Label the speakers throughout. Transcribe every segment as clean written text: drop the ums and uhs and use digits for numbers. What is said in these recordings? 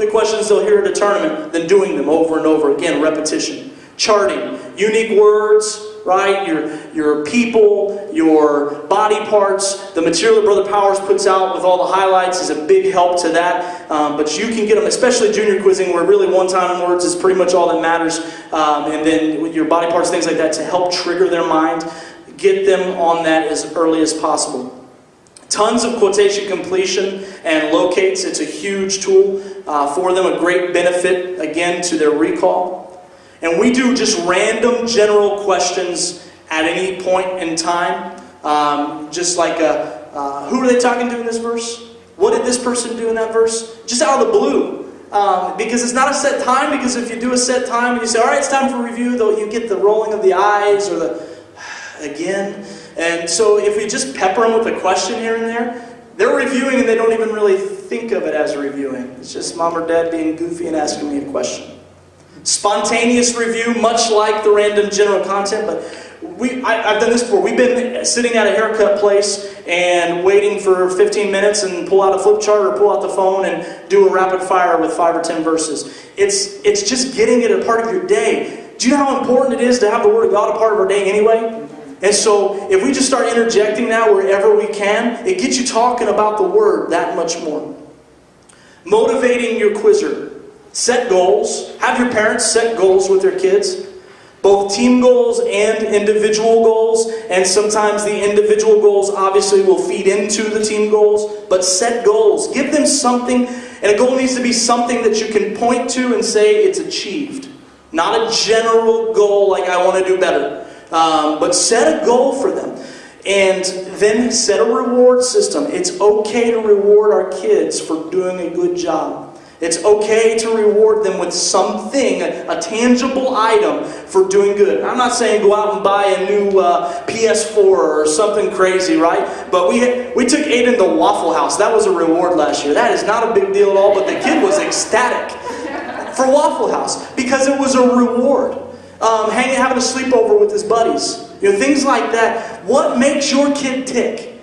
Speaker 1: questions they'll hear at a tournament than doing them over and over again, repetition. Charting, unique words, right? Your people, your body parts. The material that Brother Powers puts out with all the highlights is a big help to that. But you can get them, especially junior quizzing, where really one-time words is pretty much all that matters. And then with your body parts, things like that, to help trigger their mind. Get them on that as early as possible. Tons of quotation completion and locates. It's a huge tool for them, a great benefit, again, to their recall. And we do just random general questions at any point in time. Just like, who are they talking to in this verse? What did this person do in that verse? Just out of the blue. Because it's not a set time, because if you do a set time and you say, all right, it's time for review, though you get the rolling of the eyes or the, again. And so if we just pepper them with a question here and there, they're reviewing and they don't even really think of it as reviewing. It's just mom or dad being goofy and asking me a question. Spontaneous review, much like the random general content, but I've done this before. We've been sitting at a haircut place and waiting for 15 minutes and pull out a flip chart or pull out the phone and do a rapid fire with 5 or 10 verses. It's just getting it a part of your day. Do you know how important it is to have the Word of God a part of our day anyway? And so if we just start interjecting that wherever we can, it gets you talking about the Word that much more. Motivating your quizzer. Set goals. Have your parents set goals with their kids. Both team goals and individual goals. And sometimes the individual goals obviously will feed into the team goals. But set goals. Give them something. And a goal needs to be something that you can point to and say it's achieved. Not a general goal like I want to do better. But set a goal for them. And then set a reward system. It's okay to reward our kids for doing a good job. It's okay to reward them with something, a tangible item for doing good. I'm not saying go out and buy a new PS4 or something crazy, right? But we took Aiden to Waffle House. That was a reward last year. That is not a big deal at all, but the kid was ecstatic for Waffle House because it was a reward. Having a sleepover with his buddies. Things like that. What makes your kid tick?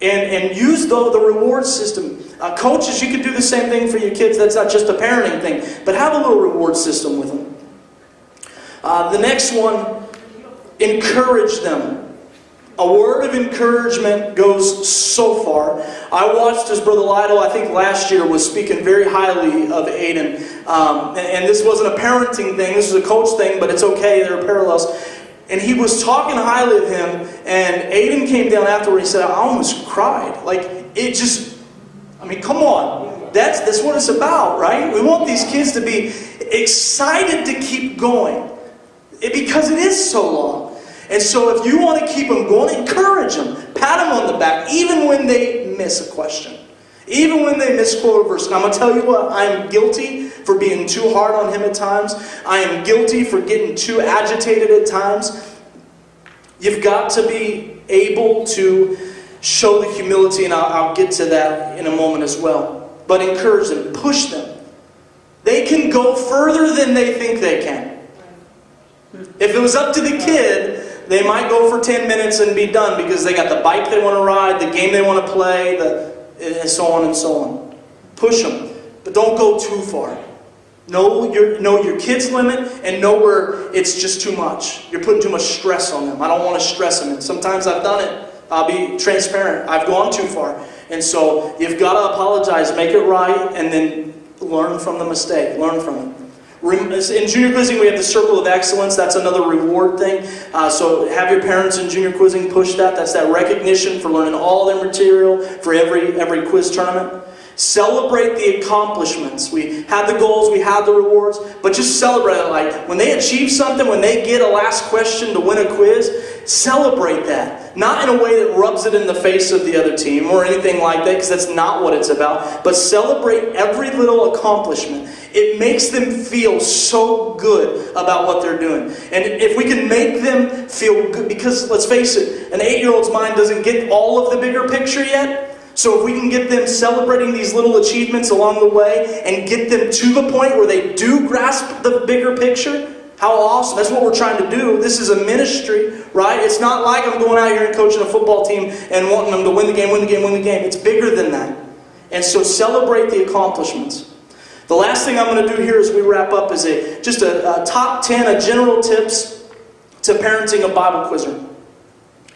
Speaker 1: And use the reward system. Coaches, you can do the same thing for your kids. That's not just a parenting thing. But have a little reward system with them. The next one, encourage them. A word of encouragement goes so far. I watched as Brother Lytle, I think last year, was speaking very highly of Aiden. And this wasn't a parenting thing. This was a coach thing, but it's okay. There are parallels. And he was talking highly of him, and Aiden came down afterward and he said, I almost cried. Like, it just, I mean, come on. That's what it's about, right? We want these kids to be excited to keep going. Because it is so long. And so if you want to keep them going, encourage them. Pat them on the back, even when they miss a question. Even when they misquote a verse. And I'm going to tell you what, I'm guilty for being too hard on him at times. I am guilty for getting too agitated at times. You've got to be able to show the humility, and I'll get to that in a moment as well. But encourage them, push them. They can go further than they think they can. If it was up to the kid, they might go for 10 minutes and be done because they got the bike they want to ride, the game they want to play, and so on and so on. Push them, but don't go too far. Know your kid's limit and know where it's just too much. You're putting too much stress on them. I don't want to stress them. And sometimes I've done it. I'll be transparent. I've gone too far. And so you've got to apologize, make it right, and then learn from the mistake. Learn from it. In junior quizzing, we have the circle of excellence. That's another reward thing. So have your parents in junior quizzing push that. That's that recognition for learning all their material for every quiz tournament. Celebrate the accomplishments. We had the goals, we had the rewards, but just celebrate it. Like when they achieve something, when they get a last question to win a quiz, celebrate that. Not in a way that rubs it in the face of the other team or anything like that, because that's not what it's about. But celebrate every little accomplishment. It makes them feel so good about what they're doing. And if we can make them feel good, because let's face it, an 8-year-old's mind doesn't get all of the bigger picture yet. So if we can get them celebrating these little achievements along the way and get them to the point where they do grasp the bigger picture, how awesome. That's what we're trying to do. This is a ministry, right? It's not like I'm going out here and coaching a football team and wanting them to win the game, win the game, win the game. It's bigger than that. And so celebrate the accomplishments. The last thing I'm going to do here as we wrap up is just a top 10 of general tips to parenting a Bible quizzer.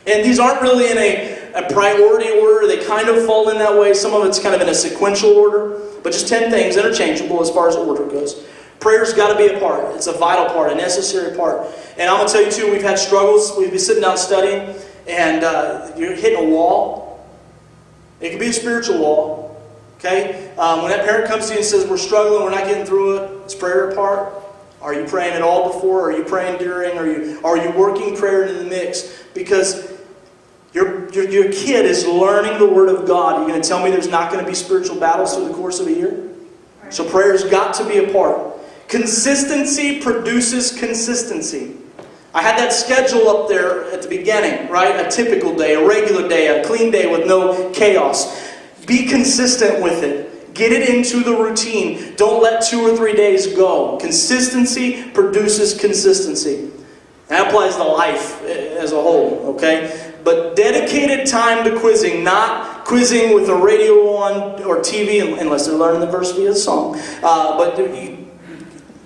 Speaker 1: And these aren't really in a priority order. They kind of fall in that way. Some of it's kind of in a sequential order. But just 10 things, interchangeable as far as order goes. Prayer's got to be a part. It's a vital part, a necessary part. And I'm going to tell you too, we've had struggles. We've been sitting down studying, and you're hitting a wall. It could be a spiritual wall. Okay? When that parent comes to you and says, we're struggling, we're not getting through it, is prayer a part? Are you praying at all before? Are you praying during? Are you working prayer into the mix? Because your kid is learning the Word of God. You're going to tell me there's not going to be spiritual battles through the course of a year? So prayer's got to be a part. Consistency produces consistency. I had that schedule up there at the beginning, right? A typical day, a regular day, a clean day with no chaos. Be consistent with it. Get it into the routine. Don't let 2 or 3 days go. Consistency produces consistency. That applies to life as a whole, okay? But dedicated time to quizzing, not quizzing with the radio on or TV, unless they're learning the verse via song. But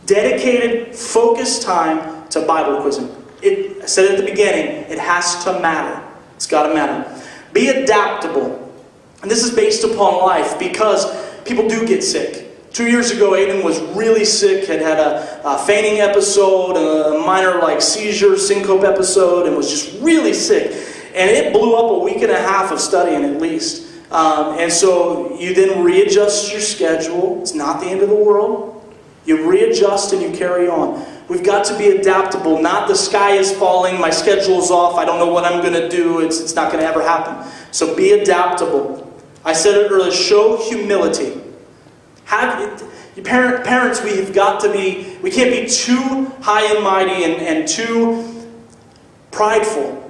Speaker 1: dedicated, focused time to Bible quizzing. I said at the beginning, it has to matter. It's got to matter. Be adaptable. And this is based upon life, because people do get sick. 2 years ago, Aiden was really sick, had a fainting episode, a minor seizure, syncope episode, and was just really sick. And it blew up a week and a half of studying at least. And so you then readjust your schedule. It's not the end of the world. You readjust and you carry on. We've got to be adaptable. Not the sky is falling, my schedule's off, I don't know what I'm going to do, it's not going to ever happen. So be adaptable. I said it earlier, show humility. Parents, we can't be too high and mighty and too prideful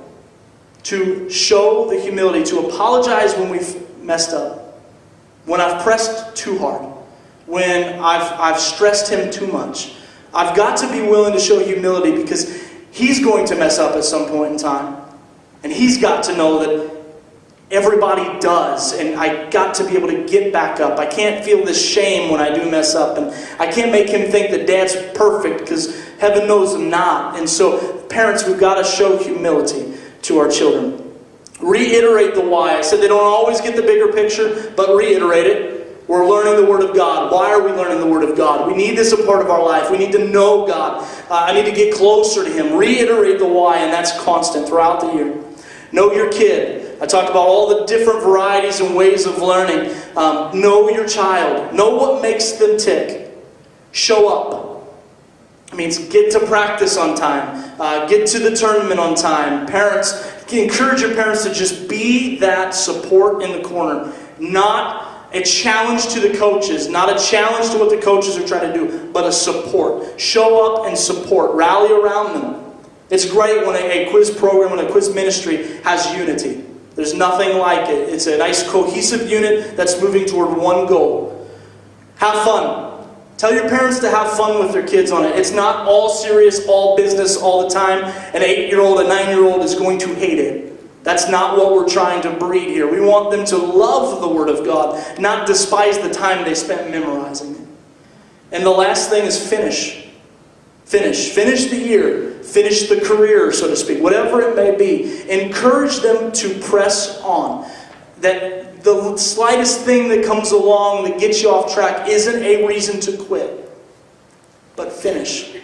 Speaker 1: to show the humility, to apologize when we've messed up, when I've pressed too hard, when I've stressed him too much. I've got to be willing to show humility, because he's going to mess up at some point in time. And he's got to know that everybody does, and I got to be able to get back up. I can't feel this shame when I do mess up, and I can't make him think that Dad's perfect, because heaven knows I'm not. And so, parents, we've got to show humility to our children. Reiterate the why. I said they don't always get the bigger picture, but reiterate it. We're learning the Word of God. Why are we learning the Word of God? We need this a part of our life. We need to know God. I need to get closer to Him. Reiterate the why, and that's constant throughout the year. Know your kid. I talked about all the different varieties and ways of learning. Know your child. Know what makes them tick. Show up. It means get to practice on time. Get to the tournament on time. Parents, encourage your parents to just be that support in the corner. Not a challenge to the coaches, not a challenge to what the coaches are trying to do, but a support. Show up and support. Rally around them. It's great when a quiz program, when a quiz ministry has unity. There's nothing like it. It's a nice cohesive unit that's moving toward one goal. Have fun. Tell your parents to have fun with their kids on it. It's not all serious, all business all the time. An 8-year-old, a 9-year-old is going to hate it. That's not what we're trying to breed here. We want them to love the Word of God, not despise the time they spent memorizing it. And the last thing is finish. Finish. Finish the year. Finish the career, so to speak. Whatever it may be. Encourage them to press on. That the slightest thing that comes along that gets you off track isn't a reason to quit. But finish.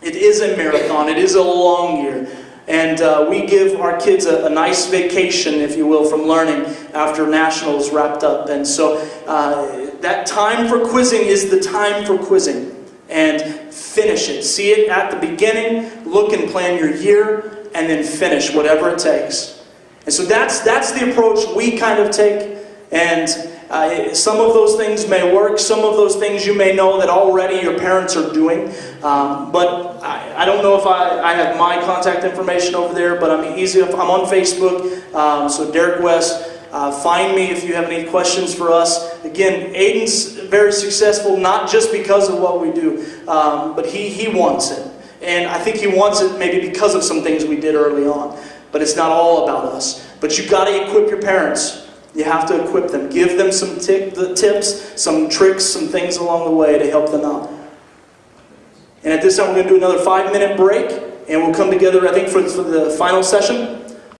Speaker 1: It is a marathon. It is a long year. And we give our kids a nice vacation, if you will, from learning after Nationals wrapped up. And so that time for quizzing is the time for quizzing. And finish it. See it at the beginning, look and plan your year, and then finish whatever it takes. And so that's the approach we kind of take. And some of those things may work. Some of those things you may know that already your parents are doing. But I don't know if I have my contact information over there, but I'm on Facebook. So Derek West, find me if you have any questions for us. Again, Aiden's very successful, not just because of what we do, but he wants it. And I think he wants it maybe because of some things we did early on. But it's not all about us. But you've got to equip your parents. You have to equip them. Give them some tips, some tricks, some things along the way to help them out. And at this time, we're going to do another 5-minute break, and we'll come together, I think, for the final session.